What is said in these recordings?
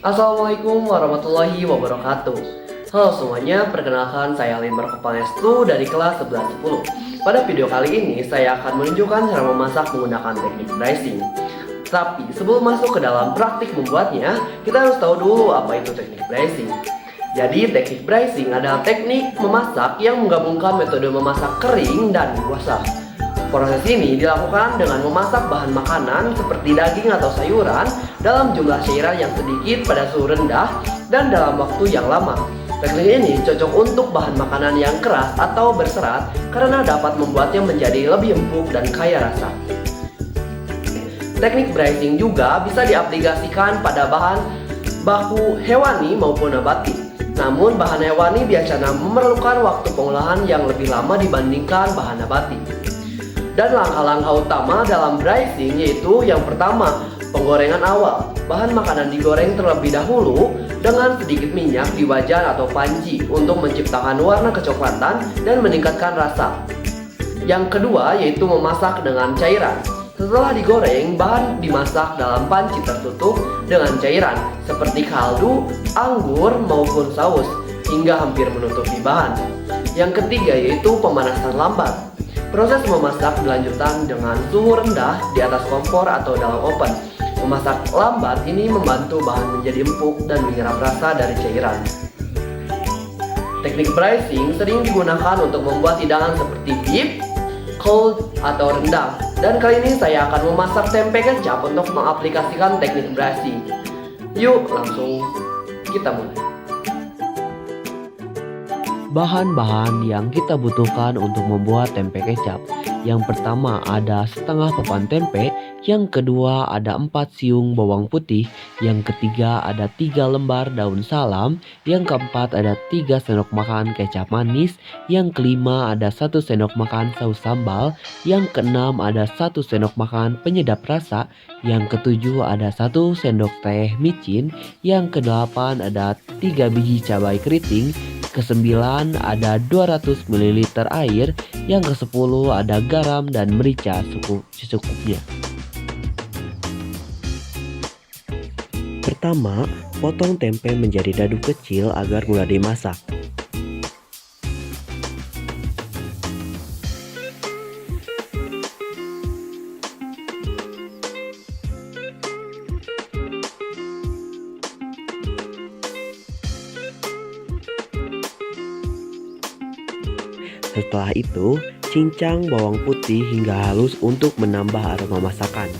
Assalamualaikum warahmatullahi wabarakatuh. Halo semuanya, perkenalkan saya Limber Kepangestu dari kelas 1110. Pada video kali ini saya akan menunjukkan cara memasak menggunakan teknik braising. Tapi sebelum masuk ke dalam praktik membuatnya, kita harus tahu dulu apa itu teknik braising. Jadi teknik braising adalah teknik memasak yang menggabungkan metode memasak kering dan basah. Proses ini dilakukan dengan memasak bahan makanan seperti daging atau sayuran dalam jumlah cairan yang sedikit pada suhu rendah dan dalam waktu yang lama. Teknik ini cocok untuk bahan makanan yang keras atau berserat karena dapat membuatnya menjadi lebih empuk dan kaya rasa. Teknik braising juga bisa diaplikasikan pada bahan baku hewani maupun nabati. Namun bahan hewani biasanya memerlukan waktu pengolahan yang lebih lama dibandingkan bahan nabati. Dan langkah-langkah utama dalam braising yaitu yang pertama, penggorengan awal. Bahan makanan digoreng terlebih dahulu dengan sedikit minyak di wajan atau panci untuk menciptakan warna kecoklatan dan meningkatkan rasa. Yang kedua yaitu memasak dengan cairan. Setelah digoreng, bahan dimasak dalam panci tertutup dengan cairan seperti kaldu, anggur maupun saus hingga hampir menutupi bahan. Yang ketiga yaitu pemanasan lambat. Proses memasak dilanjutkan dengan suhu rendah di atas kompor atau dalam oven. Memasak lambat ini membantu bahan menjadi empuk dan menyerap rasa dari cairan. Teknik braising sering digunakan untuk membuat hidangan seperti beef, cold, atau rendang. Dan kali ini saya akan memasak tempe kecap untuk mengaplikasikan teknik braising. Yuk langsung kita mulai. Bahan-bahan yang kita butuhkan untuk membuat tempe kecap. Yang pertama ada setengah papan tempe, yang kedua ada 4 siung bawang putih, yang ketiga ada 3 lembar daun salam, yang keempat ada 3 sendok makan kecap manis, yang kelima ada 1 sendok makan saus sambal, yang keenam ada 1 sendok makan penyedap rasa, yang ketujuh ada 1 sendok teh micin, yang kedelapan ada 3 biji cabai keriting, ke-9 ada 200 ml air, yang ke-10 ada garam dan merica secukupnya. Pertama, potong tempe menjadi dadu kecil agar mudah dimasak. Setelah itu, cincang bawang putih hingga halus untuk menambah aroma masakan.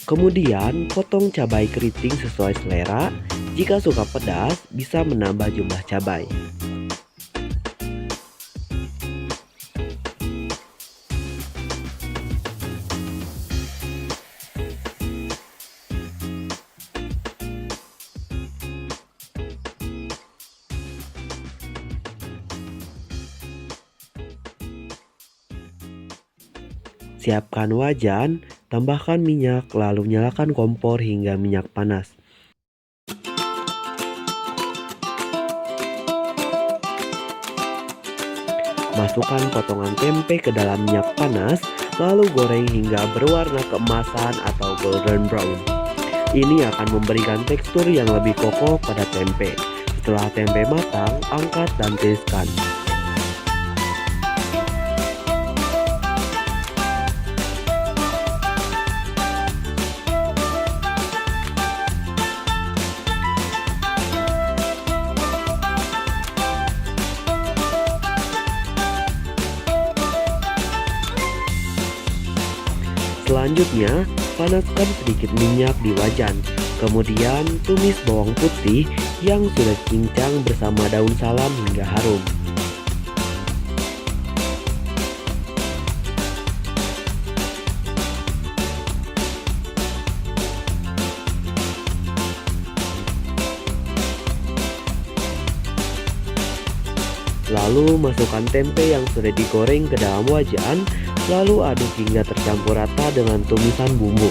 Kemudian potong cabai keriting sesuai selera. Jika suka pedas, bisa menambah jumlah cabai. Siapkan wajan, tambahkan minyak, lalu nyalakan kompor hingga minyak panas. Masukkan potongan tempe ke dalam minyak panas, lalu goreng hingga berwarna keemasan atau golden brown. Ini akan memberikan tekstur yang lebih kokoh pada tempe. Setelah tempe matang, angkat dan tiriskan. Selanjutnya, panaskan sedikit minyak di wajan. Kemudian tumis bawang putih yang sudah cincang bersama daun salam hingga harum. Lalu masukkan tempe yang sudah digoreng ke dalam wajan, lalu aduk hingga tercampur rata dengan tumisan bumbu.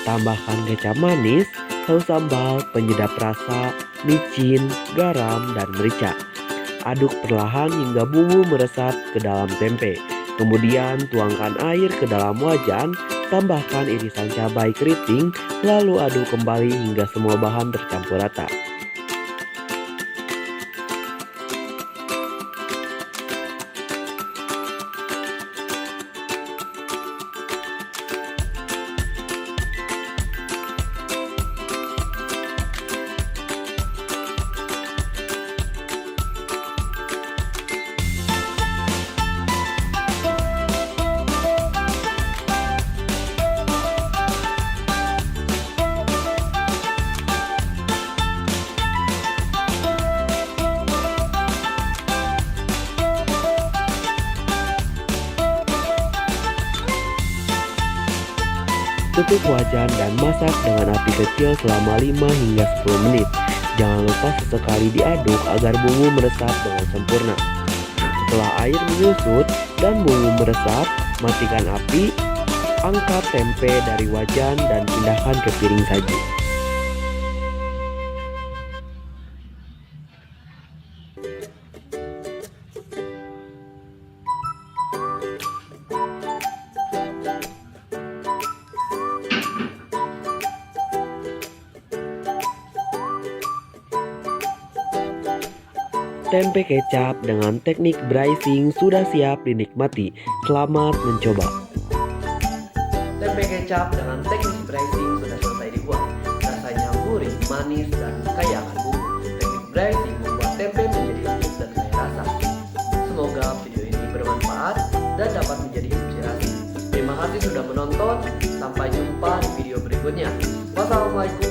Tambahkan kecap manis, saus sambal, penyedap rasa, micin, garam, dan merica. Aduk perlahan hingga bumbu meresap ke dalam tempe. Kemudian tuangkan air ke dalam wajan, tambahkan irisan cabai keriting, lalu aduk kembali hingga semua bahan tercampur rata. Tutup wajan dan masak dengan api kecil selama 5 hingga 10 menit. Jangan lupa sesekali diaduk agar bumbu meresap dengan sempurna. Setelah air menyusut dan bumbu meresap, matikan api, angkat tempe dari wajan dan pindahkan ke piring saji. Tempe kecap dengan teknik braising sudah siap dinikmati. Selamat mencoba. Tempe kecap dengan teknik braising sudah selesai dibuat. Rasanya gurih, manis, dan kaya akan bumbu. Teknik braising membuat tempe menjadi empuk dan kaya rasa. Semoga video ini bermanfaat dan dapat menjadi inspirasi. Terima kasih sudah menonton. Sampai jumpa di video berikutnya. Wassalamualaikum